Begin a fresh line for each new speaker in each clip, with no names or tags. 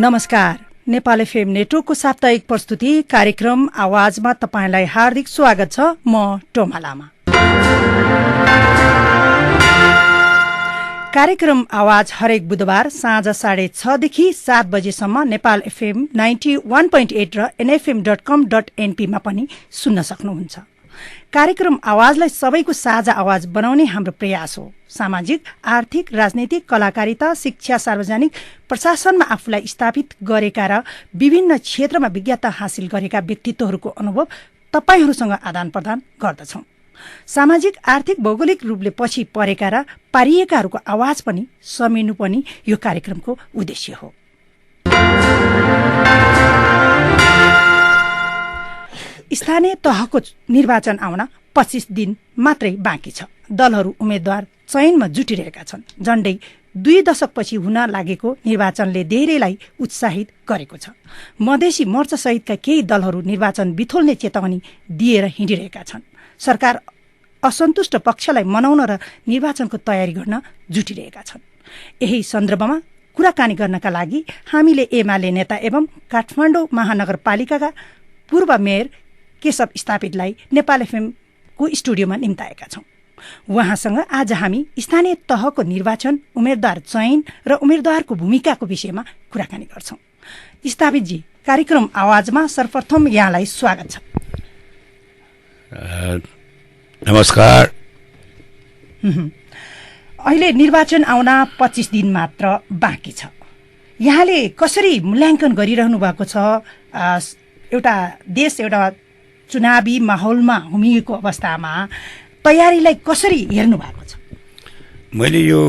नमस्कार, नेपाल एफएम नेटवर्कको साप्ताहिक प्रस्तुति कार्यक्रम आवाजमा तपाईंलाई हार्दिक स्वागत छ। म टोमा लामा। कार्यक्रम आवाज हरेक बुधबार साँझ 6:30 देखि 7 बजेसम्म नेपाल एफएम 91.8 र nfm.com.np मा पनि सुन्न सक्नुहुन्छ। कार्यक्रम आवाजलाई सबैको साझा आवाज बनाउने हाम्रो प्रयास हो। सामाजिक, आर्थिक, राजनीतिक, कलाकारिता, शिक्षा, सार्वजनिक प्रशासनमा आफूलाई स्थापित गरेका र विभिन्न क्षेत्रमा विज्ञता हासिल गरेका व्यक्तित्वहरूको अनुभव तपाईहरूसँग आदान प्रदान गर्दछौं। सामाजिक, आर्थिक, भौगोलिक रूपले पछि परेका र पारिएकाहरूको आवाज पनि समेट्नु पनि यो कार्यक्रमको उद्देश्य हो। स्थानीय तहको निर्वाचन आउन 25 दिन मात्रै बाँकी छ। दलहरू उम्मेद्वार चयनमा जुटिरहेका छन्। झण्डै 2 दशकपछि हुन लागेको निर्वाचनले धेरैलाई उत्साहित गरेको छ। मधेसी मोर्चा सहितका केही दलहरू निर्वाचन बिथोल्ने चेतावनी दिएर हिँडिरहेका छन्। सरकार असन्तुष्ट पक्षलाई मनाउन र निर्वाचनको तयारी गर्न जुटिरहेका छन्। यही सन्दर्भमा कुराकानी गर्नका लागि हामीले एमाले नेता एवं काठमाडौँ महानगरपालिकाका पूर्व मेयर केशव स्थापितलाई नेपाल एफएमको स्टुडियोमा निम्ताएका छौं। उहाँसँग आज हामी स्थानीय तहको निर्वाचन, उम्मेद्वार चयन र उम्मेद्वारको भूमिकाको विषयमा कुराकानी गर्छौं। स्थापितजी, कार्यक्रम आवाजमा सर्वप्रथम यहाँलाई स्वागत छ।
नमस्कार।
अहिले निर्वाचन आउन 25 दिन मात्र बाँकी छ। यहाँले कसरी मूल्याङ्कन गरिरहनु भएको छ? एउटा देश एउटा चुनावी माहौलमा हुमिएको अवस्थामा तयारीलाई कसरी हेर्नु भएको छ?
मैले यो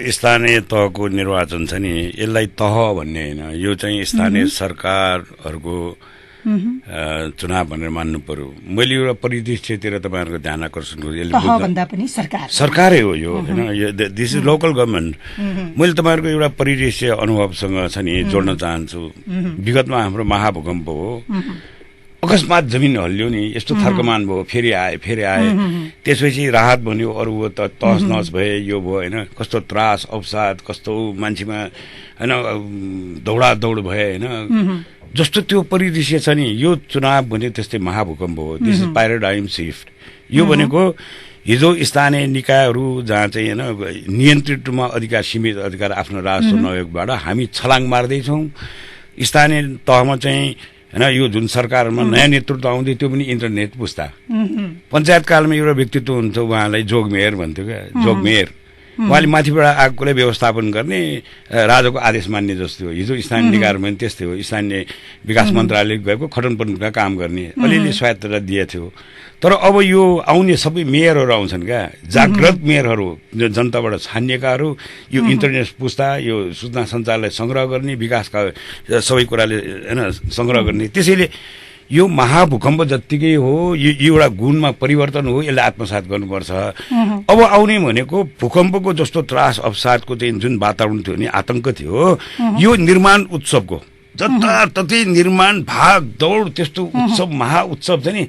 स्थानीय तहको निर्वाचन छ नि, यसलाई तह भन्ने होइन, यो चाहिँ स्थानीय सरकारहरूको चुनाव भनेर मान्नु पर्यो। मैले एउटा परिदृश्यतिर तपाईँहरूको ध्यान आकर्षण गर्छु। सरकारै हो यो, होइन, दिस इज लोकल गभर्मेन्ट। मैले तपाईँहरूको एउटा परिदृश्य अनुभवसँग छ नि जोड्न चाहन्छु। विगतमा हाम्रो महाभूकम्प हो, अकस्मात जमिन हल्लियो नि, यस्तो थर्कमान भयो, फेरि आए, त्यसपछि राहत भन्यो, अरू त तहस नहस भए, यो भयो, होइन, कस्तो त्रास अवसाद, कस्तो मान्छेमा, होइन, दौडादौड भए, होइन, जस्तो त्यो परिदृश्य छ नि। यो चुनाव भने त्यस्तै महाभूकम्प हो। This is paradigm shift. यो भनेको हिजो स्थानीय निकायहरू जहाँ चाहिँ, होइन, नियन्त्रित रूपमा अधिकार, सीमित अधिकार आफ्नो राजस्व नयोगबाट हामी छलाङ मार्दैछौँ। स्थानीय तहमा चाहिँ, होइन, यो जुन सरकारमा नयाँ नेतृत्व आउँदै त्यो पनि इन्टरनेट पुस्ता। पञ्चायत कालमा एउटा व्यक्तित्व हुन्छ, उहाँलाई जोगमेयर भन्थ्यो क्या, जोगमेयर। उहाँले माथिबाट आएकोलाई व्यवस्थापन गर्ने, राजाको आदेश मान्ने जस्तो हो। हिजो स्थानीय निकायमा पनि त्यस्तै हो। स्थानीय विकास मन्त्रालय गएको खडनपनका काम गर्ने अलिअलि स्वायत्तता दिएको थियो। तर अब यो आउने सबै मेयरहरू आउँछन् क्या, जागृत मेयरहरू, जनताबाट छानिएकाहरू, यो इन्टरनेट पुस्ता, यो सूचना सञ्चारलाई सङ्ग्रह गर्ने, विकासका सबै कुराले, होइन, सङ्ग्रह गर्ने। त्यसैले यो महाभूकम्प जत्तिकै हो, यो एउटा गुणमा परिवर्तन हो, यसलाई आत्मसात गर्नुपर्छ। अब आउने भनेको भूकम्पको जस्तो त्रास अवसादको चाहिँ जुन वातावरण थियो नि, आतंक थियो, यो निर्माण उत्सवको जताततै निर्माण भाग दौड त्यस्तो उत्सव, महाउत्सव छ नि,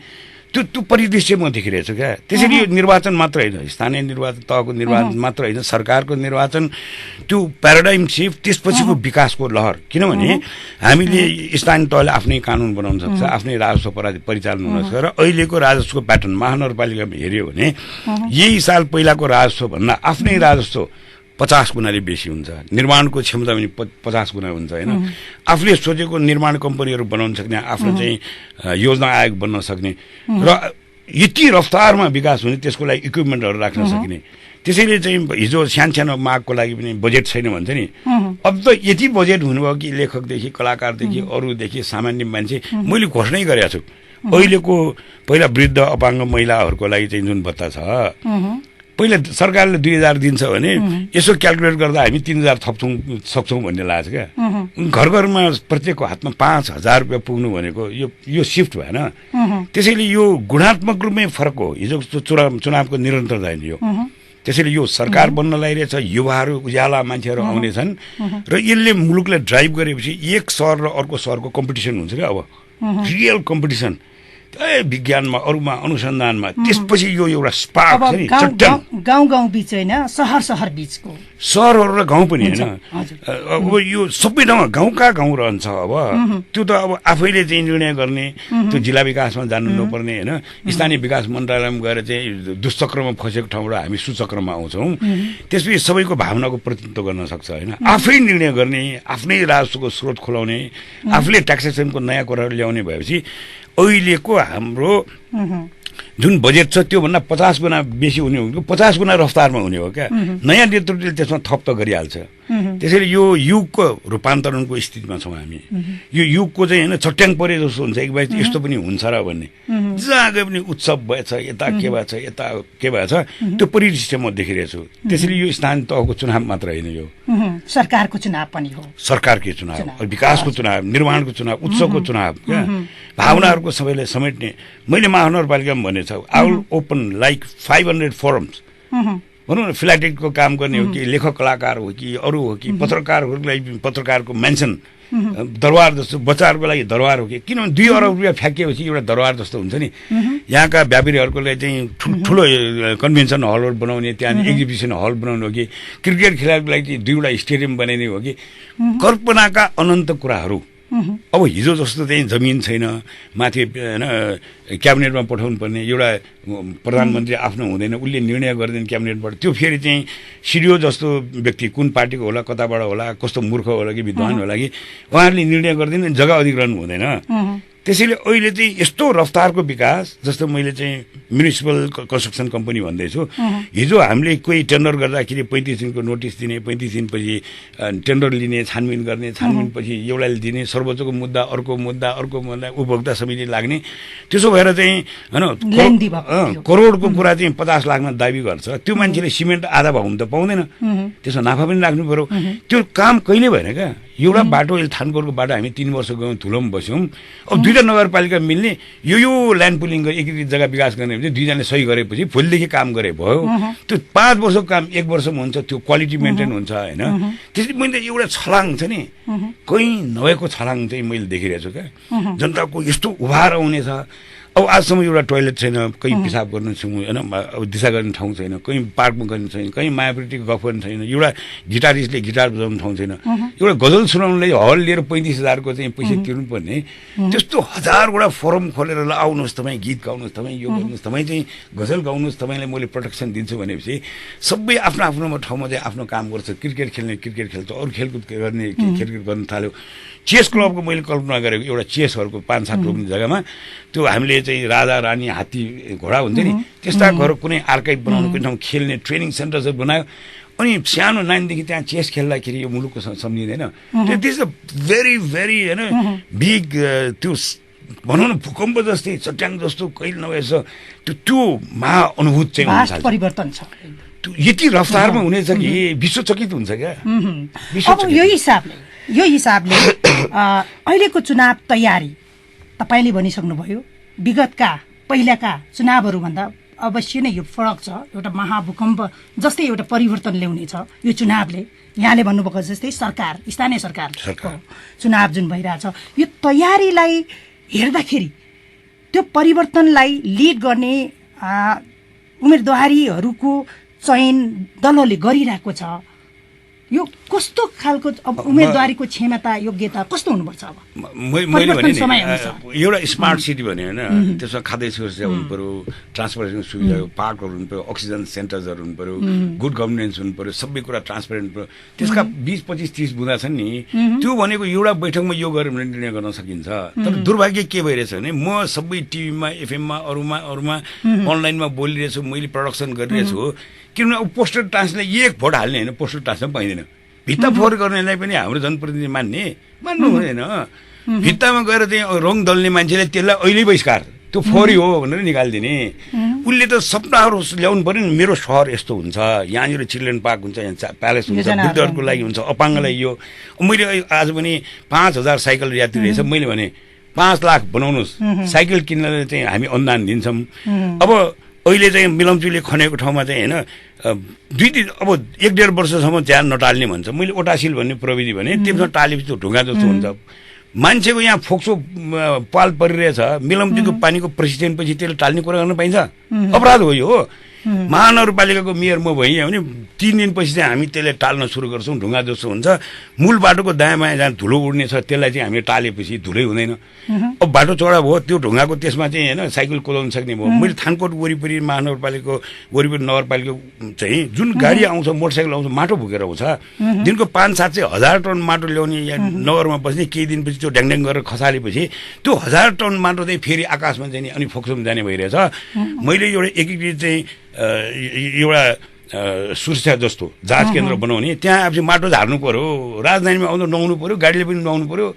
त्यो परिदृश्य म देखिरहेछु क्या। त्यसैले यो निर्वाचन मात्र होइन, स्थानीय निर्वाचन तहको निर्वाचन मात्र होइन, सरकारको निर्वाचन, त्यो प्याराडाइम सिफ्ट, त्यसपछिको विकासको लहर। किनभने हामीले स्थानीय तहले आफ्नै कानुन बनाउन सक्छ, आफ्नै राजस्व परिचालन हुन सक्छ। र अहिलेको राजस्वको प्याटर्न महानगरपालिकामा हेऱ्यो भने यही साल पहिलाको राजस्व भन्दा आफ्नै राजस्व 50 गुणाले बेसी हुन्छ। निर्माणको क्षमता पनि 50 गुणा हुन्छ, होइन। आफूले सोचेको निर्माण कम्पनीहरू बनाउन सक्ने, आफ्नो चाहिँ योजना आयोग बन्न सक्ने र यति रफ्तारमा विकास हुने, त्यसको लागि इक्विपमेन्टहरू राख्न सकिने। त्यसैले चाहिँ हिजो सानो मागको लागि पनि बजेट छैन भन्छ नि, अब त यति बजेट हुनुभयो कि लेखकदेखि कलाकारदेखि अरूदेखि सामान्य मान्छे मैले घोषणै गरेको छु। अहिलेको पहिला वृद्ध अपाङ्ग महिलाहरूको लागि चाहिँ जुन भत्ता छ, पहिला सरकारले 2000 दिन्छ भने यसो क्यालकुलेट गर्दा हामी 3000 थप्छौँ सक्छौँ भन्ने लाग्छ क्या। घर घरमा प्रत्येकको हातमा 5000 रुपियाँ पुग्नु भनेको यो सिफ्ट भएन। त्यसैले यो गुणात्मक रूपमै फरक हो। हिजो चुनावको निरन्तरता यो। त्यसैले यो सरकार बन्न लागिरहेछ, युवाहरू उज्याला मान्छेहरू आउनेछन् र यसले मुलुकलाई ड्राइभ गरेपछि एक सहर र अर्को सहरको कम्पिटिसन हुन्छ क्या। अब रियल कम्पिटिसन विज्ञानमा अरूमा अनुसन्धानमा त्यसपछि यो एउटा स्पार्क छ नि
गाउँ बीच होइन शहर बीचको
सहरहरू र गाउँ पनि होइन अब यो सबै ठाउँमा गाउँका गाउँ रहन्छ अब त्यो त अब आफैले चाहिँ निर्णय गर्ने त्यो जिल्ला विकासमा जानु नपर्ने होइन स्थानीय विकास मन्त्रालयमा गएर चाहिँ दुष्चक्रमा फसेको ठाउँबाट हामी सुचक्रमा आउँछौँ त्यसपछि सबैको भावनाको प्रतिनिधित्व गर्न सक्छ होइन आफै निर्णय गर्ने आफ्नै राजस्वको स्रोत खुलाउने आफूले ट्याक्सेसनको नयाँ कुराहरू ल्याउने भएपछि अहिलेको हाम्रो जुन बजेट छ त्योभन्दा 50 गुणा बेसी हुने हो 50 गुणा रफ्तारमा हुने हो क्या नयाँ नेतृत्वले त्यसमा थप त गरिहाल्छ त्यसैले यो युगको रूपान्तरणको स्थितिमा छौँ हामी यो युगको चाहिँ होइन छट्याङ परे जस्तो हुन्छ एक बार यस्तो पनि हुन्छ र भन्ने जहाँ गए पनि उत्सव भएछ यता के भएछ यता के भएछ त्यो परिदृश्य म देखिरहेको छु त्यसैले यो स्थानीय तहको चुनाव मात्र होइन यो
सरकारको चुनाव पनि हो सरकारकै
चुनाव विकासको चुनाव निर्माणको चुनाव उत्सवको चुनाव क्या भावनाहरूको सबैलाई समेट्ने मैले महानगरपालिकामा भनेको छ I will open like 500 forums भनौँ न फिलाटेक्टको काम गर्ने हो कि लेखक कलाकार हो कि अरू हो कि पत्रकारहरूलाई पत्रकारको मेन्सन दरबार जस्तो बच्चाहरूको लागि दरबार हो कि किनभने 2 अरब रुपियाँ फ्याँकिएपछि एउटा दरबार जस्तो हुन्छ नि यहाँका व्यापारीहरूको लागि चाहिँ ठुलो कन्भेन्सन हलहरू बनाउने त्यहाँ एक्जिबिसन हल बनाउने हो कि क्रिकेट खेलाडीको लागि चाहिँ 2वटा स्टेडियम बनाइने हो कि कल्पनाका अनन्त कुराहरू अब हिजो जस्तो चाहिँ जमिन छैन माथि होइन क्याबिनेटमा पठाउनु पर्ने एउटा प्रधानमन्त्री आफ्नो हुँदैन उसले निर्णय गर्दैन क्याबिनेटबाट त्यो फेरि चाहिँ सिडिओ जस्तो व्यक्ति कुन पार्टीको होला कताबाट होला कस्तो मूर्ख होला कि विद्वान होला कि उहाँहरूले निर्णय गर्दैन जग्गा अधिग्रहण हुँदैन त्यसैले अहिले चाहिँ यस्तो रफ्तारको विकास जस्तो मैले चाहिँ म्युनिसिपल कन्स्ट्रक्सन कम्पनी भन्दैछु हिजो हामीले कोही टेन्डर गर्दाखेरि 35 दिनको नोटिस दिने 35 दिनपछि टेन्डर लिने छानबिन गर्ने छानबिनपछि एउटाले दिने सर्वोच्चको मुद्दा अर्को मुद्दा उपभोक्ता समिति लाग्ने त्यसो भएर चाहिँ होइन करोडको कुरा चाहिँ 50 लाखमा दाबी गर्छ त्यो मान्छेले सिमेन्ट आधा भाउ त पाउँदैन त्यसमा नाफा पनि राख्नु पर्यो त्यो काम कहिले भएन क्या एउटा बाटो थानकोटको बाटो हामी 3 वर्ष गयौँ धुलोमा बस्यौँ अब 2टा नगरपालिका मिल्ने यो ल्यान्ड पुलिङ एकीकृत जग्गा विकास गर्ने भने 2जनाले सही गरेपछि भोलिदेखि काम गरे भयो त्यो 5 वर्षको काम 1 वर्षमा हुन्छ त्यो क्वालिटी मेन्टेन हुन्छ होइन त्यसले मैले एउटा छलाङ छ नि कहीँ नभएको छलाङ चाहिँ मैले देखिरहेको छु क्या जनताको यस्तो उभार आउनेछ अब आजसम्म एउटा टोइलेट छैन कहीँ पिसाब गर्नु होइन अब दिशा गर्ने ठाउँ छैन कहीँ पार्कमा गर्ने छैन कहीँ मायाप्रतिको गफ गर्ने छैन एउटा गिटारिस्टले गिटार बजाउने ठाउँ छैन एउटा गजल सुनाउनुलाई हल लिएर 35,000को चाहिँ पैसा तिर्नुपर्ने त्यस्तो 1000वटा फोरम खोलेर ल आउनुहोस् तपाईँ गीत गाउनुहोस् तपाईँ यो गर्नुहोस् तपाईँ चाहिँ गजल गाउनुहोस् तपाईँलाई मैले प्रोटेक्सन दिन्छु भनेपछि सबै आफ्नो आफ्नो ठाउँमा चाहिँ आफ्नो काम गर्छ क्रिकेट खेल्ने क्रिकेट खेल्छ अरू खेलकुद गर्ने खेलकुद गर्न थाल्यो चेस क्लबको मैले कल्पना गरेको एउटा चेसहरूको 5-7 रोक्ने जग्गामा त्यो हामीले चाहिँ राजा रानी हात्ती घोडा हुन्छ नि त्यस्ता घर कुनै आर्काइभ बनाउनु कुनै ठाउँ खेल्ने ट्रेनिङ सेन्टरहरू बनायो अनि सानो नानीदेखि त्यहाँ चेस खेल्दाखेरि यो मुलुकको सम्झिँदैन this is a very very होइन बिग त्यो भनौँ न भूकम्प जस्तै चट्याङ जस्तो कहिले नभएछ त्यो महाअनुभूत चाहिँ हुन थाल्छ
परिवर्तन छ
यति रफ्तारमा हुनेछ कि विश्वचकित हुन्छ क्या
यो हिसाबले अहिलेको चुनाव तयारी तपाईँले भनिसक्नुभयो विगतका पहिलाका चुनावहरूभन्दा अवश्य नै यो फरक छ एउटा महाभूकम्प जस्तै एउटा परिवर्तन ल्याउने छ यो चुनावले यहाँले भन्नुभएको जस्तै सरकार स्थानीय सरकारको चुनाव जुन भइरहेछ यो तयारीलाई हेर्दाखेरि त्यो परिवर्तनलाई लिड गर्ने उम्मेदवारीहरूको चयन दलहरूले गरिरहेको छ यो कस्तो खालको उम्मेदवारीको क्षमता योग्यता कस्तो हुनुपर्छ अब
मैले भने एउटा स्मार्ट सिटी भने होइन त्यसमा खाद्य सुरक्षा हुनु पर्यो ट्रान्सपोर्टेसन सुविधा पार्कहरू हुनु पर्यो अक्सिजन सेन्टर्सहरू हुनु पर्यो गुड गभर्नेन्स हुनु पर्यो सबै कुरा ट्रान्सपेरेन्ट पर्यो त्यसका 20-25-30 बुँदा छन् नि त्यो भनेको एउटा बैठकमा यो गरेर निर्णय गर्न सकिन्छ तर दुर्भाग्य के भइरहेछ भने म सबै टिभीमा एफएममा अरूमा अनलाइनमा बोलिरहेछु मैले प्रडक्सन गरिरहेछु किनभने अब पोस्टर टाँच्नेलाई एक भोट हाल्ने होइन पोस्टर टाँच्न पाइँदैन भित्ता फोहोर गर्नेलाई पनि हाम्रो जनप्रतिनिधि मान्नु हुँदैन भित्तामा गएर चाहिँ रङ दल्ने मान्छेले त्यसलाई अहिले बहिष्कार त्यो फोहोरी हो भनेर निकालिदिने उसले त सपनाहरू ल्याउनु पर्यो नि मेरो सहर यस्तो हुन्छ यहाँनिर चिल्ड्रेन पार्क हुन्छ यहाँ प्यालेस हुन्छ वृद्धहरूको लागि हुन्छ अपाङ्गलाई यो मैले आज पनि 5,000 साइकल यात्री रहेछ मैले भने 5 लाख बनाउनुहोस् साइकल किन्नलाई चाहिँ हामी अनुदान दिन्छौँ अब अहिले चाहिँ मिलम्चुले खनेको ठाउँमा चाहिँ होइन 2-1.5 वर्षसम्म ज्यान नटाल्ने भन्छ मैले ओटासिल भन्ने प्रविधि भने त्यसमा टालेपछि त्यो ढुङ्गा जस्तो हुन्छ मान्छेको यहाँ फोक्सो पाल परिरहेछ, मिलम्चीको पानीको प्रेसिडेन्टपछि त्यसले टाल्ने कुरा गर्न पाइन्छ? अपराध हो यो। महानगरपालिकाको मेयर म भइयो भने 3 दिनपछि चाहिँ हामी त्यसले टाल्न सुरु गर्छौँ। ढुङ्गा जस्तो हुन्छ, मूल बाटोको दायाँ बायाँ जहाँ धुलो उड्ने छ त्यसलाई चाहिँ हामीले टालेपछि धुलै हुँदैन। अब बाटो चौडा भयो, त्यो ढुङ्गाको त्यसमा चाहिँ होइन साइकल कुदाउन सक्ने भयो। मैले थानकोट वरिपरि महानगरपालिकाको वरिपरि नगरपालिका चाहिँ जुन गाडी आउँछ, मोटरसाइकल आउँछ, माटो बोकेर आउँछ। दिनको 5-700 हजार टन माटो ल्याउने यहाँ नगरमा बस्ने, केही दिनपछि त्यो ड्याङ गरेर खसालेपछि त्यो 1000 टन माटो चाहिँ फेरि आकाशमा जाने अनि फोक्सोमा जाने भइरहेछ। मैले एउटा एकीकृत चाहिँ एउटा सुरक्षा जस्तो जाँच केन्द्र बनाउने, त्यहाँ अब माटो झार्नु पर्यो, राजधानीमा आउँदा नुहाउनु पर्यो, गाडीले पनि नुहाउनु पर्यो,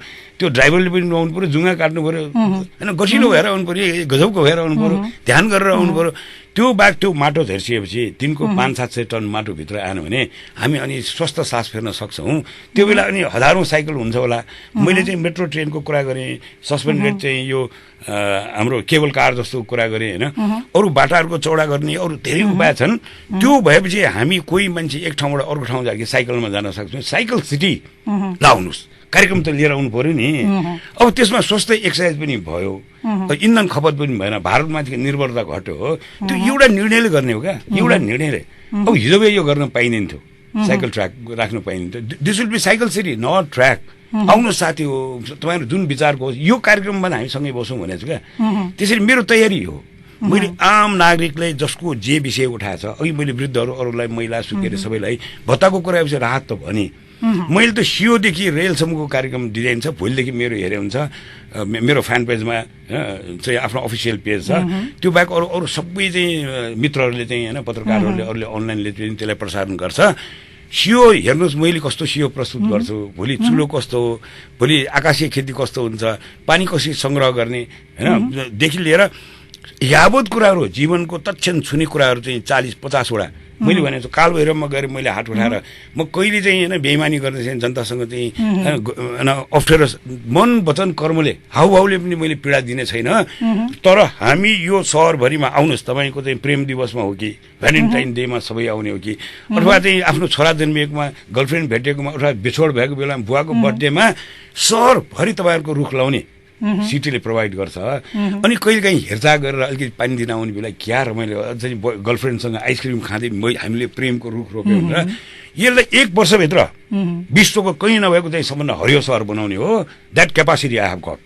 त्यो ड्राइभरले पनि नुहाउनु पर्यो, जुङ्गा काट्नु पर्यो, होइन गसिलो भएर आउनु पर्यो, गजबको भएर आउनु पर्यो, ध्यान गरेर आउनु पर्यो। त्यो बाहेक त्यो माटो झर्सिएपछि दिनको 500-700 टन माटोभित्र आएन भने हामी अनि स्वस्थ सास फेर्न सक्छौँ। त्यो बेला अनि हजारौँ साइकल हुन्छ होला। मैले चाहिँ मेट्रो ट्रेनको कुरा गरेँ, सस्पेन्डेड चाहिँ यो हाम्रो केबल कार जस्तो कुरा गरेँ, होइन अरू बाटाहरूको चौडा गर्ने अरू धेरै उपाय छन्। त्यो भएपछि हामी कोही मान्छे एक ठाउँबाट अर्को ठाउँ जाके साइकलमा जान सक्छौँ। साइकल सिटी लाउनुहोस्, कार्यक्रम त लिएर आउनु पर्यो नि। अब त्यसमा स्वस्थ एक्सर्साइज पनि भयो, इन्धन खपत पनि भएन, भारतमाथिको निर्भरता घट्यो। त्यो एउटा निर्णयले गर्ने हो क्या, एउटा निर्णयले। अब हिजो यो गर्न पाइँदैन थियो, साइकल ट्र्याक राख्न पाइँदैन थियो। This will be cycle city not track. आउनु साथी हो, तपाईँहरू जुन विचारको यो कार्यक्रममा हामी सँगै बसौँ भनेको छु क्या। त्यसरी मेरो तयारी हो। मैले आम नागरिकले जसको जे विषय उठाएछ, अघि मैले वृद्धहरू, अरूलाई, महिला, सुकेर सबैलाई भत्ताको कुरा राहत त भने। मैले त सियोदेखि रेलसम्मको कार्यक्रम डिजाइन छ। भोलिदेखि मेरो हेरे हुन्छ, मेरो फ्यान पेजमा चाहिँ आफ्नो अफिसियल पेज छ। त्यो बाहेक अरू अरू सबै चाहिँ मित्रहरूले चाहिँ होइन पत्रकारहरूले अरूले अनलाइनले चाहिँ त्यसलाई प्रसारण गर्छ। सियो हेर्नुहोस्, मैले कस्तो सियो प्रस्तुत गर्छु, भोलि चुलो कस्तो हो, भोलि आकाशीय खेती कस्तो हुन्छ, पानी कसरी सङ्ग्रह गर्ने, होइन देखि लिएर यावत कुराहरू, जीवनको तत्क्षण छुने कुराहरू चाहिँ 40-50 वटा मैले भनेको छु। कालभैरवमा गएर मैले हात उठाएर म कहिले चाहिँ होइन बेइमानी गर्ने छैन, जनतासँग चाहिँ अप्ठ्यारो मन वचन कर्मले हाउभाउले पनि मैले पीडा दिने छैन। तर हामी यो सहरभरिमा आउनुहोस्, तपाईँको चाहिँ प्रेम दिवसमा हो कि भ्यालेन्टाइन डेमा सबै आउने हो कि, अथवा चाहिँ आफ्नो छोरा जन्मिएकोमा, गर्लफ्रेन्ड भेटेकोमा, अथवा बिछोड भएको बेलामा, बुवाको बर्थडेमा सहरभरि तपाईँहरूको रुख लाउने सिटीले प्रोभाइड गर्छ। अनि कहिलेकाहीँ हेरचाह गरेर अलिकति पानी दिन आउने बेला क्या रमाइलो, चाहिँ गर्लफ्रेन्डसँग आइसक्रिम खाँदै हामीले प्रेमको रुख रोप्यो भनेर यसलाई 1 वर्षभित्र विश्वको कहीँ नभएको चाहिँ सबभन्दा हरियो सहर बनाउने हो। That capacity I have got.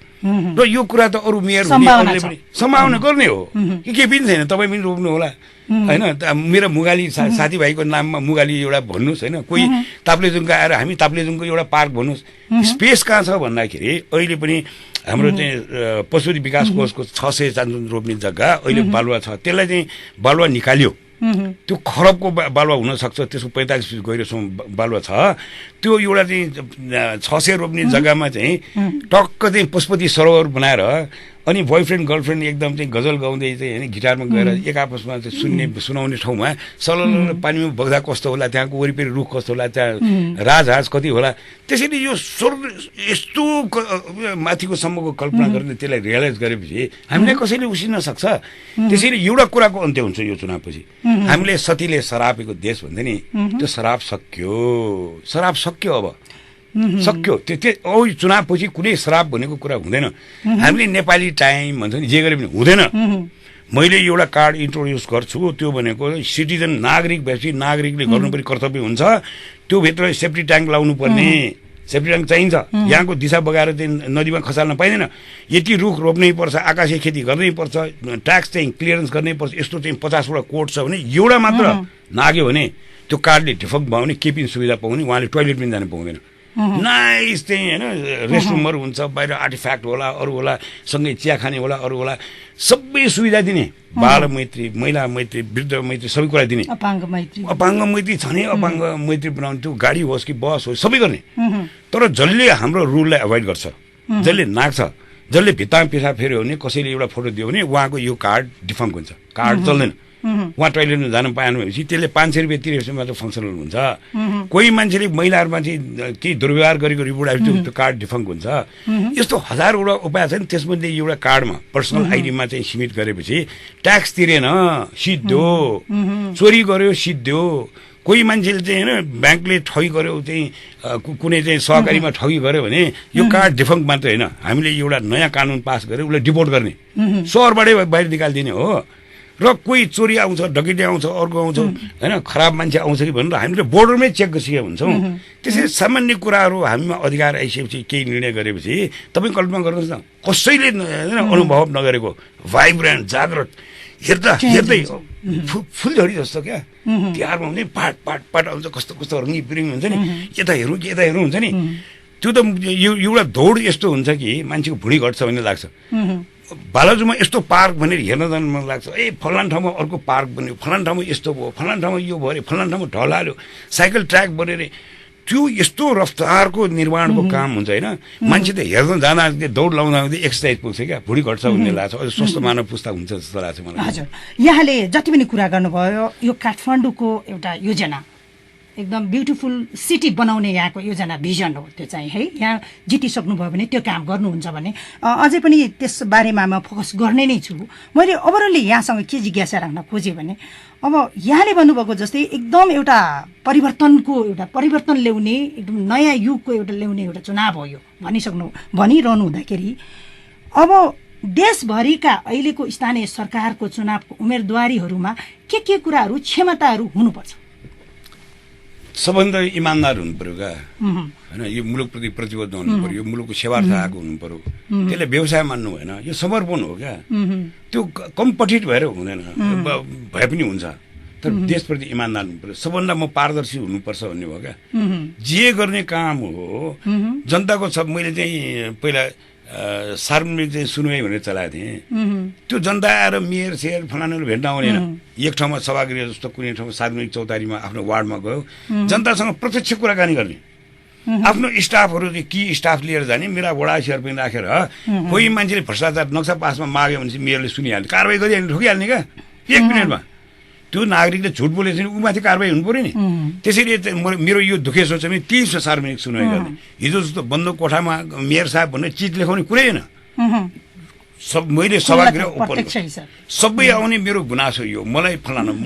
र यो कुरा त अरू मेयर हुनेहरूले पनि सम्भावना गर्ने हो कि केही पनि छैन। तपाईँ पनि रोप्नु होला, होइन मेरो मुगाली साथीभाइको नाममा मुगाली एउटा भन्नुहोस्, होइन कोही ताप्लेजुङको आएर हामी ताप्लेजुङको एउटा पार्क भन्नुहोस्। स्पेस कहाँ छ भन्दाखेरि अहिले पनि हाम्रो चाहिँ पशुपति विकास कोषको 600 चान्चुन रोप्ने जग्गा अहिले बालुवा छ, त्यसलाई चाहिँ बालुवा निकाल्यो। त्यो खरबको बालुवा हुनसक्छ, त्यसको 45 फिट गहिरोसम्म बालुवा छ। त्यो एउटा चाहिँ 600 रोप्ने जग्गामा चाहिँ टक्क चाहिँ पशुपति सरोवर बनाएर अनि बोयफ्रेन्ड गर्लफ्रेन्ड एकदम चाहिँ गजल गाउँदै चाहिँ होइन गिटारमा गएर एक आपसमा चाहिँ सुनाउने ठाउँमा सलल पानीमा बग्दा कस्तो होला, त्यहाँको वरिपरि रुख कस्तो होला, त्यहाँ राजहाज कति होला, त्यसरी यो यस्तो माथिको सम्मको कल्पना गरेर त्यसलाई रियलाइज गरेपछि हामीलाई कसैले उसिन्न सक्छ। त्यसरी एउटा कुराको अन्त्य हुन्छ यो चुनावपछि। हामीले सतीले सरापेको देश भन्थे नि, त्यो सराप सक्यो, सराप सक्यो, अब सक्यो। त्यो चुनावपछि कुनै श्राप भनेको कुरा हुँदैन। हामीले नेपाली टाइम भन्छ नि, जे गरे पनि हुँदैन। मैले एउटा कार्ड इन्ट्रोड्युस गर्छु, त्यो भनेको सिटिजन नागरिक भएपछि नागरिकले गर्नुपर्ने कर्तव्य हुन्छ। त्यो भित्र सेफ्टी ट्याङ्क लाउनु पर्ने, सेफ्टी ट्याङ्क चाहिन्छ। यहाँको दिशा बगाएर चाहिँ नदीमा खसाल्न पाइँदैन। यति रुख रोप्नै पर्छ, आकाशीय खेती गर्नै पर्छ, ट्याक्स चाहिँ क्लियरेन्स गर्नै पर्छ। यस्तो चाहिँ 50 वटा कोड छ भने एउटा मात्र नाग्यो भने त्यो कार्डले डिफक्ट भयो भने केही पनि सुविधा पाउने, उहाँले टोइलेट पनि जानु पाउँदैन। नाइस चाहिँ होइन रेस्टरुमहरू हुन्छ, बाहिर आर्टिफ्याक्ट होला, अरू होला, सँगै चिया खाने होला, अरू होला, सबै सुविधा दिने, बाल मैत्री, महिला मैत्री, वृद्ध मैत्री, सबै कुरा दिने। अपाङ्ग मैत्री छ नि, अपाङ्ग मैत्री बनाउने, त्यो गाडी होस् कि बस होस् सबै गर्ने। तर जसले हाम्रो रुललाई एभोइड गर्छ, जसले नाग्छ, जसले भित्तामा पिसाब फेऱ्यो भने, कसैले एउटा फोटो दियो भने उहाँको यो कार्ड डिफङ्क हुन्छ, कार्ड चल्दैन। उहाँ टोइलेटमा जानु पाएन भनेपछि त्यसले 500 रुपियाँ तिरेपछि मात्र फङ्सनल हुन्छ। कोही मान्छेले महिलाहरूमा चाहिँ केही दुर्व्यवहार गरेको रिपोर्ट आएपछि त्यो कार्ड डिफङ्क हुन्छ। यस्तो हजारवटा उपाय छ नि। त्यसमध्ये एउटा कार्डमा पर्सनल आइडीमा चाहिँ सीमित गरेपछि ट्याक्स तिरेन सिद्धो, चोरी गर्यो सिद्धो, कोही मान्छेले चाहिँ होइन ब्याङ्कले ठगी गर्यो चाहिँ कुनै चाहिँ सहकारीमा ठगी गर्यो भने यो कार्ड डिफङ्क्ट मात्रै होइन, हामीले एउटा नयाँ कानुन पास गरेर उसलाई डिपोर्ट गर्ने, सहरबाटै बाहिर निकालिदिने हो। र कोही चोरी आउँछ, डकैती आउँछ, अर्को आउँछ होइन, खराब मान्छे आउँछ कि भनेर हामीले बोर्डरमै चेक गरिसकेका हुन्छौँ। त्यसरी सामान्य कुराहरू हामीमा अधिकार आइसकेपछि केही निर्णय गरेपछि तपाईँ कल्पना गर्नुहोस् न, कसैले अनुभव नगरेको भाइब्रेन्ट जागृत हेर्दै फुलझडी जस्तो क्या तिहारमा हुने पाट पाट पाट आउँछ, कस्तो कस्तो रङ्गी बिरङ्गी हुन्छ नि, यता हेरौँ कि यता हेरौँ हुन्छ नि। त्यो त एउटा दौड यस्तो हुन्छ कि मान्छेको भुँडी घट्छ भन्ने लाग्छ। बालाजुमा यस्तो पार्क भनेर हेर्न जानु मन लाग्छ, फलान ठाउँमा अर्को पार्क बन्यो, फलान ठाउँमा यस्तो भयो, फलान ठाउँमा यो भयो अरे, फलान ठाउँमा ढल हाल्यो, साइकल ट्र्याक बन्यो अरे। त्यो यस्तो रफ्तारको निर्माणको काम हुन्छ होइन। मान्छे त हेर्न जाँदा दौड लाउँदा एक्सर्साइज पुग्छ क्या, भुँडी घट्छ भन्ने लाग्छ, अझ स्वस्थ मानव पुस्ता हुन्छ जस्तो लाग्छ मलाई।
हजुर, यहाँले जति पनि कुरा गर्नुभयो यो काठमाडौँको एउटा योजना, एकदम ब्युटिफुल सिटी बनाउने यहाँको योजना भिजन हो त्यो चाहिँ है। यहाँ जितिसक्नुभयो भने त्यो काम गर्नुहुन्छ भने अझै पनि त्यस बारेमा म फोकस गर्ने नै छु। मैले ओभरअली यहाँसँग के जिज्ञासा राख्न खोजेँ भने अब यहाँले भन्नुभएको जस्तै एकदम एउटा परिवर्तन ल्याउने, एकदम नयाँ युगको एउटा ल्याउने एउटा चुनाव हो यो भनिरहनु हुँदाखेरि अब देशभरिका अहिलेको स्थानीय सरकारको चुनावको उम्मेदवारीहरूमा के कुराहरू क्षमताहरू हुनुपर्छ?
सबभन्दा इमान्दार हुनु पर्यो क्या होइन, यो मुलुकप्रति प्रतिबद्ध हुनु पर्यो, यो मुलुकको सेवार्थ आएको हुनु पर्यो, त्यसले व्यवसाय मान्नु भएन, यो समर्पण हो क्या। त्यो कम्पिटिट भएर हुँदैन, भए पनि हुन्छ, तर देशप्रति इमान्दार हुनु पर्यो। सबभन्दा म पारदर्शी हुनुपर्छ भन्ने भयो क्या। जे गर्ने काम हो जनताको छ। मैले चाहिँ पहिला सार्वजनिक चाहिँ सुनवाई भनेर चलाएको थिएँ। त्यो जनता आएर मेयर सेयर फलानाले भेट्न आउनेन, एक ठाउँमा सभागृह जस्तो कुनै ठाउँमा सार्वजनिक चौतारीमा आफ्नो वार्डमा गयो, जनतासँग प्रत्यक्ष कुराकानी गर्ने, आफ्नो स्टाफहरू कि स्टाफ लिएर जाने, मेरा वडा सेयर पनि राखेर कोही मान्छेले भ्रष्टाचार नक्सा पासमा माग्यो भने चाहिँ मेयरले सुनिहाल्ने, कारवाही गरिहाल्ने, ठोकिहाल्ने क्या 1 मिनटमा। त्यो नागरिकले झुट बोलेछ भने उमाथि कारवाही हुनु पर्यो नि। त्यसैले मेरो यो दुखेसो छ भने 30 सार्वजनिक सुनवाई गर्ने। हिजो जस्तो बन्द कोठामा मेयर साहब भन्ने चिज लेखाउने कुरै होइन। मैले सभागृह ओपन सबै आउने, मेरो गुनासो यो, मलाई फलानु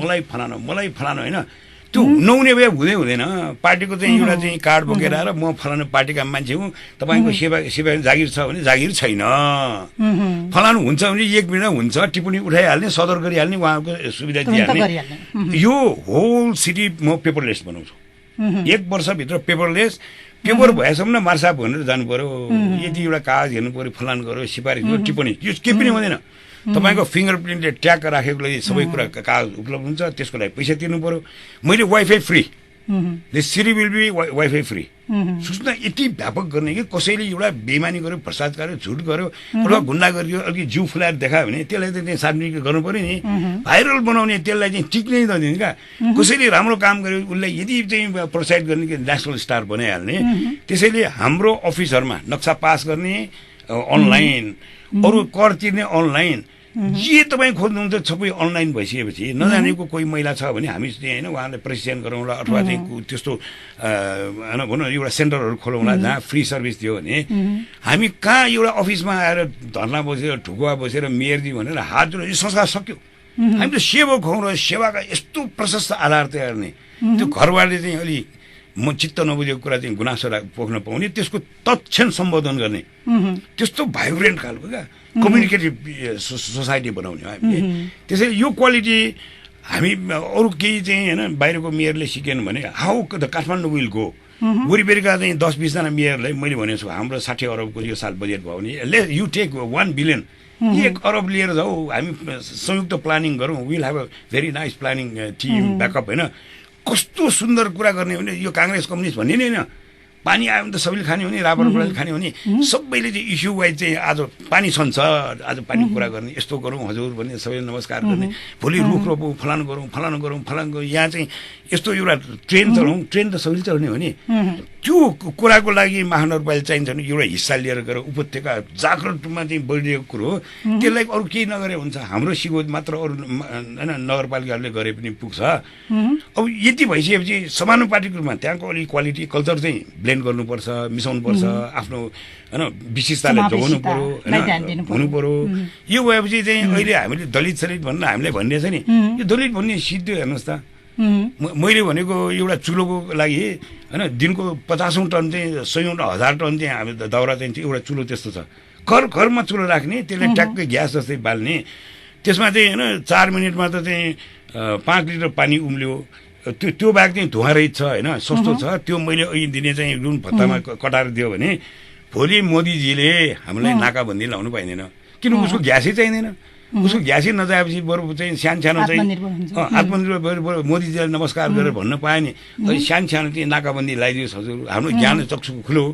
होइन। त्यो नहुने भए हुँदैन। पार्टीको चाहिँ एउटा चाहिँ कार्ड बोकेर आएर म फलानु पार्टीका मान्छे हुँ, तपाईँको सेवा जागिर छ भने जागिर छैन, फलानु हुन्छ भने 1 मिनट हुन्छ, टिप्पणी उठाइहाल्ने, सदर गरिहाल्ने, उहाँको सुविधा दिइहाल्ने। यो होल सिटी म पेपरलेस बनाउँछु। 1 वर्षभित्र पेपरलेस। पेपर भएसम्म मार्साप भनेर जानु पर्यो, यदि एउटा कागज हेर्नु पर्यो, फलान गर्यो, सिफारिस गर्यो, टिप्पणी, यो केही पनि हुँदैन। तपाईँको फिङ्गरप्रिन्टले ट्याग राखेको लागि सबै कुरा कागज उपलब्ध हुन्छ, त्यसको लागि पैसा तिर्नु पर्यो। मैले wifi free, this city will be wifi free. सूचना यति व्यापक गर्ने कि कसैले एउटा बेइमानी गर्यो, भ्रष्टाचार गर्यो, झुट गर्यो, अथवा गुन्डा गरियो, अलिकति जिउ फुलाएर देखायो भने त्यसलाई चाहिँ सार्वजनिक गर्नु पर्यो नि, भाइरल बनाउने, त्यसलाई चाहिँ टिक्नै नदिने क्या। कसैले राम्रो काम गर्यो उसलाई यदि चाहिँ प्रोत्साहित गर्ने कि नेसनल स्टार बनाइहाल्ने। त्यसैले हाम्रो अफिसहरूमा नक्सा पास गर्ने अनलाइन, अरू कर तिर्ने अनलाइन, जे तपाईँ खोज्नुहुन्छ सबै अनलाइन भइसकेपछि नजानेको कोही महिला छ भने हामी चाहिँ होइन उहाँलाई प्रशिक्षण गरौँला, अथवा चाहिँ त्यस्तो भनौँ न एउटा सेन्टरहरू खोलौँला जहाँ फ्री सर्भिस दियो भने। हामी कहाँ एउटा अफिसमा आएर धर्ना बसेर ढुकुवा बसेर मेयरजी भनेर हात जोडेर संस्कार सक्यो। हामी त सेवक हौँ र सेवाका यस्तो प्रशस्त आधार तयार गर्ने, त्यो घरवाले चाहिँ अलि म चित्त नबुझेको कुरा चाहिँ गुनासो पोख्न पाउने, त्यसको तत्क्षण सम्बोधन गर्ने, त्यस्तो भाइब्रेन्ट खालको क्या कम्युनिकेटिभ सोसाइटी बनाउने हो हामीले। त्यसैले यो क्वालिटी हामी अरू केही चाहिँ होइन बाहिरको मेयरले सिकेन भने how the Kathmandu will go. वरिपरिका चाहिँ 10-20 जना मेयरलाई मैले भनेको छु हाम्रो 60 अरबको यो साल बजेट भयो भने यु टेक 1 बिलियन, 1 अरब लिएर जाऊ, हामी संयुक्त प्लानिङ गरौँ, will have a very nice planning team backup होइन। कस्तो सुन्दर कुरा गर्ने भने यो काङ्ग्रेस कम्युनिस्ट भन्ने नै होइन, पानी आयो भने त सबैले खाने हो नि, राबरबाट खाने हो नि, सबैले चाहिँ इस्यु वाइज चाहिँ आज पानी छन्छ, आज पानी कुरा गर्ने, यस्तो गरौँ हजुर भन्ने सबैले नमस्कार गर्ने, भोलि रुख रोपौँ, फलानु गरौँ, यहाँ चाहिँ यस्तो एउटा ट्रेन चलाउँ, ट्रेन त सबैले चलाउने हो नि। त्यो कुराको लागि महानगरपालिका चाहिन्छ भने एउटा हिस्सा लिएर गएर उपत्यका जागृत रूपमा चाहिँ बढिरहेको कुरो हो, त्यसलाई अरू केही नगरे हुन्छ। हाम्रो सिगोज मात्र अरू होइन नगरपालिकाहरूले गरे पनि पुग्छ। अब यति भइसकेपछि समानुपातिक रूपमा त्यहाँको अलिक क्वालिटी कल्चर चाहिँ ब्लेन्ड गर्नुपर्छ, मिसाउनुपर्छ, आफ्नो होइन विशेषतालाई जोगाउनु पर्यो, होइन हुनु पर्यो। यो भएपछि चाहिँ अहिले हामीले दलित सलित भनेर हामीलाई भनिरहेछ नि, यो दलित भन्ने सिद्धो हेर्नुहोस् त, मैले भनेको एउटा चुलोको लागि होइन दिनको 50औं टन चाहिँ 100औं 1000 टन चाहिँ हामी दाउरा चाहिँ एउटा चुलो त्यस्तो छ। घरमा चुलो राख्ने, त्यसले ट्याक्कै ग्यास जस्तै बाल्ने, त्यसमा चाहिँ होइन 4 मिनटमा त चाहिँ 5 लिटर पानी उम्ल्यो। त्यो बाहेक चाहिँ धुवा रहित छ होइन, सस्तो छ। त्यो मैले अहिले दिने चाहिँ जुन भत्तामा कटाएर दियो भने भोलि मोदीजीले हामीलाई नाकाबन्दी लाउनु पाइँदैन, किन उसको ग्यासै चाहिँदैन। उसको ग्यासै नजाएपछि बरु चाहिँ सानो चाहिँ आत्मनिर्भर मोदीजीलाई नमस्कार गरेर भन्न पायो नि, सानो चाहिँ नाकाबन्दी लगाइदियोस् हजुर, हाम्रो ज्ञान चक्षु खुलो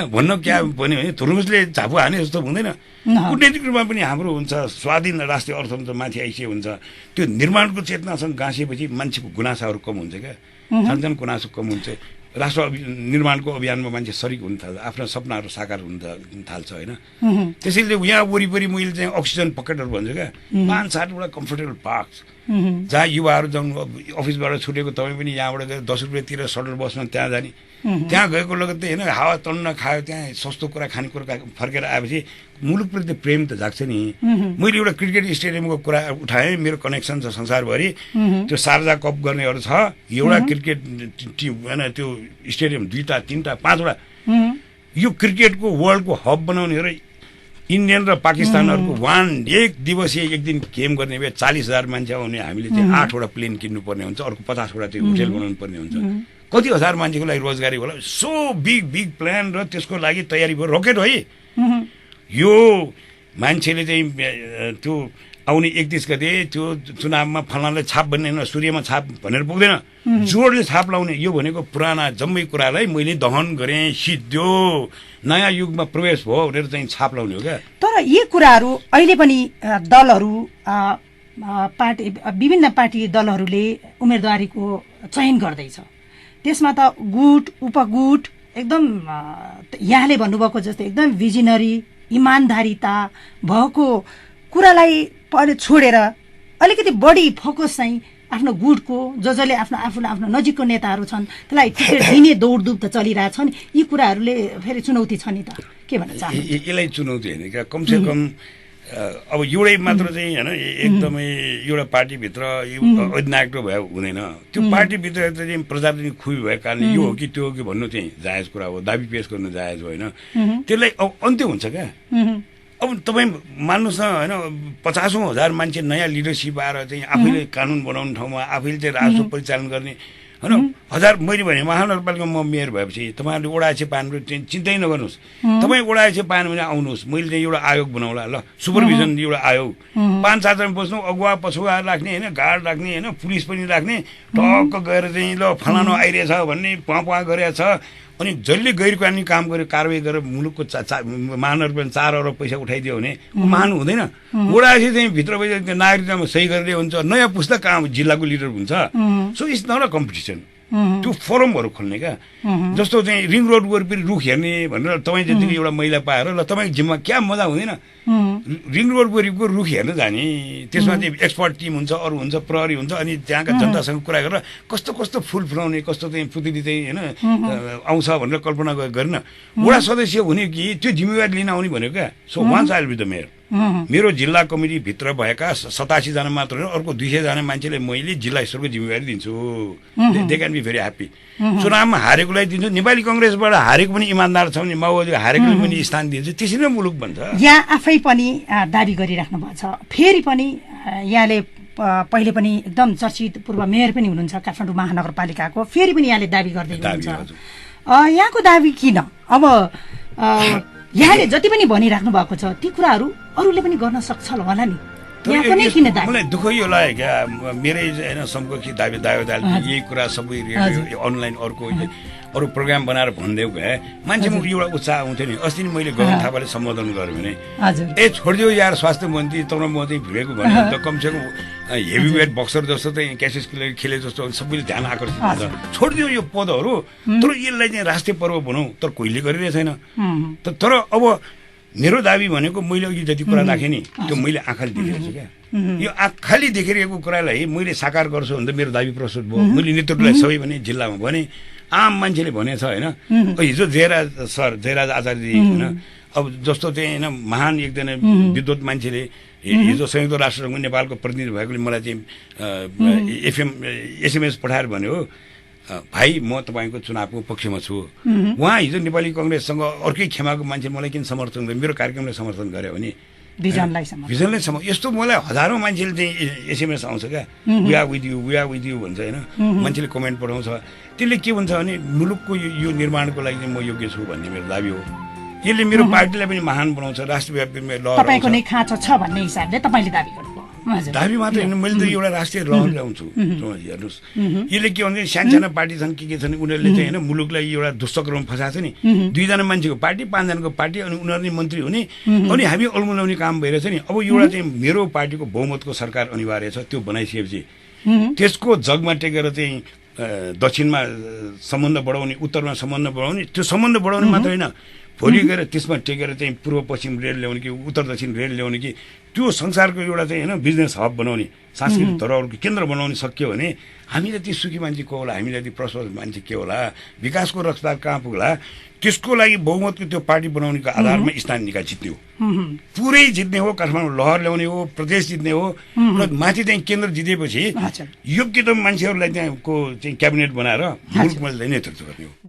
भन्न क्या भने धुर्मुसले झापु हाने जस्तो हुँदैन। कूटनीतिक रूपमा पनि हाम्रो हुन्छ, स्वाधीन राष्ट्रिय अर्थतन्त्र माथि आइसकेको हुन्छ। त्यो निर्माणको चेतनासँग गाँसिएपछि मान्छेको गुनासाहरू कम हुन्छ क्या, सानसानो गुनासो कम हुन्छ। राष्ट्र निर्माणको अभियानमा मान्छे सरिक हुन थाल्छ, आफ्ना सपनाहरू साकार हुन थाल्छ होइन। त्यसैले यहाँ वरिपरि मैले चाहिँ अक्सिजन पकेटहरू भन्छु क्या, 5-7वटा कम्फर्टेबल पार्क्स जहाँ युवाहरू जाउँ। अफिसबाट छुटेको तपाईँ पनि यहाँबाट गएर 10 रुपियाँतिर सटल बसमा त्यहाँ जाने, त्यहाँ गएको लगत्तै होइन हावा तन्न खायो, त्यहाँ सस्तो कुरा खानेकुरा फर्केर आएपछि मुलुकप्रति प्रेम त जाग्छ नि। मैले एउटा क्रिकेट स्टेडियमको कुरा उठाएँ, मेरो कनेक्सन छ संसारभरि। त्यो शारजा कप गर्नेहरू छ, एउटा क्रिकेट टिम होइन, त्यो स्टेडियम 2टा 3टा 5वटा यो क्रिकेटको वर्ल्डको हब बनाउने र इन्डियन र पाकिस्तानहरूको एक दिवसीय एक दिन गेम गर्ने भए 40,000 मान्छे आउने, हामीले चाहिँ 8वटा प्लेन किन्नुपर्ने हुन्छ, अर्को 50वटा चाहिँ होटेल बनाउनु पर्ने हुन्छ। कति हजार मान्छेको लागि रोजगारी होला। सो बिग प्लान र त्यसको लागि तयारी भयो। रकेट है यो मान्छेले चाहिँ त्यो आउने 31 गते त्यो चुनावमा फलानाले छाप भन्ने होइन, सूर्यमा छाप भनेर पुग्दैन, जोडले छाप लाउने। यो भनेको पुराना जम्मै कुरालाई मैले दहन गरेँ, सिद्धियो, नयाँ युगमा प्रवेश भयो भनेर चाहिँ छाप लाउने हो क्या।
तर यी कुराहरू अहिले पनि दलहरू पार्टी विभिन्न पार्टी दलहरूले उम्मेदवारीको चयन गर्दैछ। त्यसमा त गुट उपगुट एकदम यहाँले भन्नुभएको जस्तै एकदम भिजनरी इमान्दारिता भएको कुरालाई छोडेर अलिकति बढी फोकस चाहिँ आफ्नो गुटको जसले आफ्नो नजिकको नेताहरू छन् त्यसलाई टिकट दिने दौडधुप त चलिरहेछ नि। यी कुराहरूले फेरि चुनौती छ नि त, के भन्न चाहनुहुन्छ?
यसलाई चुनौती होइन क्या, कमसे कम अब एउटै मात्र चाहिँ होइन एकदमै एउटा पार्टीभित्र अधिनायक भयो हुँदैन। त्यो पार्टीभित्र चाहिँ प्रजातान्त्रिक खुबी भएको कारणले यो हो कि त्यो हो कि भन्नु चाहिँ जायज कुरा हो, दाबी पेश गर्नु जायज होइन। त्यसलाई अब अन्त्य हुन्छ क्या। अब तपाईँ मान्नुहोस् न होइन 50,000 मान्छे नयाँ लिडरसिप आएर चाहिँ आफैले कानुन बनाउने ठाउँमा आफैले चाहिँ राजस्व परिचालन गर्ने होइन 1000 मैले भने महानगरपालिकामा म मेयर भएपछि तपाईँहरूले ओडाएछ पानी चिन्तै नगर्नुहोस्। तपाईँ ओडाएछ पाएन भने आउनुहोस्, मैले चाहिँ एउटा आयोग बनाउला ल, सुपरभिजन एउटा आयोग 5-7 जना बस्नु, अगुवा पछुवा राख्ने होइन, गार्ड राख्ने होइन, पुलिस पनि राख्ने, टक्क गएर चाहिँ ल फलानु आइरहेछ भन्ने पुवा गरेछ। अनि जसले गैर कानुनी काम गर्यो कारवाही गरेर मुलुकको महानगरपालिका 4 अरब पैसा उठाइदियो भने मान हुँदैन। ओडाएपछि चाहिँ भित्र नागरिकतामा सही गरेर हुन्छ, नयाँ पुस्ता कहाँ जिल्लाको लिडर हुन्छ। So it's not a competition. त्यो फोरमहरू खोल्ने क्या, जस्तो चाहिँ रिङ रोड वरिपरि रुख हेर्ने भनेर तपाईँ जतिले एउटा महिला पाएर ल तपाईँको जिम्मा क्या मजा हुँदैन। रिङ रोड वरिपरिको रुख हेर्न जाने, त्यसमा चाहिँ एक्सपर्ट टिम हुन्छ, अरू हुन्छ, प्रहरी हुन्छ, अनि त्यहाँका जनतासँग कुरा गरेर कस्तो कस्तो फुल फुलाउने, कस्तो चाहिँ पुतली चाहिँ होइन आउँछ भनेर कल्पना गरेन। वडा सदस्य हुने कि त्यो जिम्मेवारी लिन आउने भनेको क्या। So once I will be the mayor. मेरो जिल्ला कमिटीभित्र भएका 87 जना मात्र होइन, अर्को 200 जना मान्छेले मैले जिल्ला स्तरको जिम्मेवारी दिन्छु। They can be very happy. चुनावमा हारेकोलाई दिन्छु, नेपाली कङ्ग्रेसबाट हारेको पनि इमान्दार छ भने माओवादी हारेकोलाई पनि स्थान दिन्छु, त्यसरी नै मुलुक बन्छ।
यहाँ आफै पनि दाबी गरिराख्नु भएको छ, फेरि पनि यहाँले पहिले पनि एकदम चर्चित पूर्व मेयर पनि हुनुहुन्छ काठमाडौँ महानगरपालिकाको, फेरि पनि यहाँले दाबी गर्दै हुनुहुन्छ। यहाँको दाबी किन? अब यहाँले जति पनि भनिराख्नु भएको छ ती कुराहरू अरूले पनि गर्न सक्छ होला नि, यहाँ पनि किन दाबी?
मलाई दुःख यो लाग्यो क्या, मेरै होइन समकक्षी दाबी यही कुरा सबै रेडियो अनलाइन अरू प्रोग्राम बनाएर भनिदिएको भए मान्छेमा एउटा उत्साह आउँथ्यो नि। अस्ति नि मैले गगन थापाले सम्बोधन गरेँ भने ए छोडिदियो यार स्वास्थ्य मन्त्री तर म चाहिँ भिडेको भने त कमसेकम हेभी वेट बक्सर जस्तो चाहिँ क्यासेस खेले जस्तो सबैले ध्यान आकर्षित हुन्छ। छोडिदियो यो पदहरू, तर यसलाई चाहिँ राष्ट्रिय पर्व बनाऊ, तर कोहीले गरिरहेको छैन। तर अब मेरो दाबी भनेको मैले अघि जति कुरा राखेँ नि त्यो मैले आँखाले देखेको छु क्या। यो आँखाले देखिरहेको कुरालाई मैले साकार गर्छु भने त मेरो दाबी प्रस्तुत भयो। मैले नेतृत्वलाई सबै भने जिल्लामा भने, आम मान्छेले भनेछ होइन। हिजो जयराज आचार्यजी होइन, अब जस्तो चाहिँ होइन महान एकजना विद्वत मान्छेले हिजो संयुक्त राष्ट्रसङ्घ नेपालको प्रतिनिधि भएकोले मलाई चाहिँ एसएमएस पठाएर भन्यो भाइ म तपाईँको चुनावको पक्षमा छु। उहाँ हिजो नेपाली कङ्ग्रेससँग अर्कै खेमाको मान्छे मलाई किन समर्थन गर्यो, मेरो कार्यक्रमलाई समर्थन गर्यो भने भिजनलाई यस्तो मलाई हजारौँ मान्छेले चाहिँ एसएमएस आउँछ क्या, वी आर विथ यू भन्छ होइन, मान्छेले कमेन्ट पठाउँछ। त्यसले के भन्छ भने मुलुकको यो निर्माणको लागि म योग्य छु भन्ने मेरो दाबी हो। यसले मेरो पार्टीलाई पनि महान बनाउँछ, राष्ट्रव्यापी
तपाईको नै खाँचो छ भन्ने हिसाबले तपाईले दाबी गर्नुभयो।
दाबी मात्र होइन, मैले त एउटा राष्ट्रिय लहर ल्याउँछु। हेर्नुहोस् यसले के भन्छ, सानसाना पार्टी छन् के छन् उनीहरूले चाहिँ होइन मुलुकलाई एउटा दुष्चक्रमा फसाएको छ नि। 2 जना मान्छेको पार्टी 5 जनाको पार्टी अनि उनीहरू नै मन्त्री हुने अनि हामी अल्मुलाउने काम भइरहेछ नि। अब एउटा चाहिँ मेरो पार्टीको बहुमतको सरकार अनिवार्य छ, त्यो बनाइसकेपछि त्यसको जगमा टेकेर चाहिँ दक्षिणमा सम्बन्ध बढाउने, उत्तरमा सम्बन्ध बढाउने, त्यो सम्बन्ध बढाउने मात्र होइन, भोलि गएर त्यसमा टेकेर चाहिँ पूर्व पश्चिम रेल ल्याउने कि उत्तर दक्षिण रेल ल्याउने कि त्यो संसारको एउटा चाहिँ होइन बिजनेस हब बनाउने, सांस्कृतिक धरोहरको केन्द्र बनाउन सक्यो भने हामीलाई ती सुखी मान्छे को होला, हामीलाई ती प्रशस्त मान्छे के होला, विकासको रफ्तार कहाँ पुग्ला। त्यसको लागि बहुमतको त्यो पार्टी बनाउनेको आधारमा स्थानीय निकाय जित्ने हो, पुरै जित्ने हो, काठमाडौँ लहर ल्याउने हो, प्रदेश जित्ने हो र माथि चाहिँ केन्द्र जितेपछि योग्यतम मान्छेहरूलाई त्यहाँको चाहिँ क्याबिनेट बनाएर मुलुकमा नेतृत्व गर्ने हो।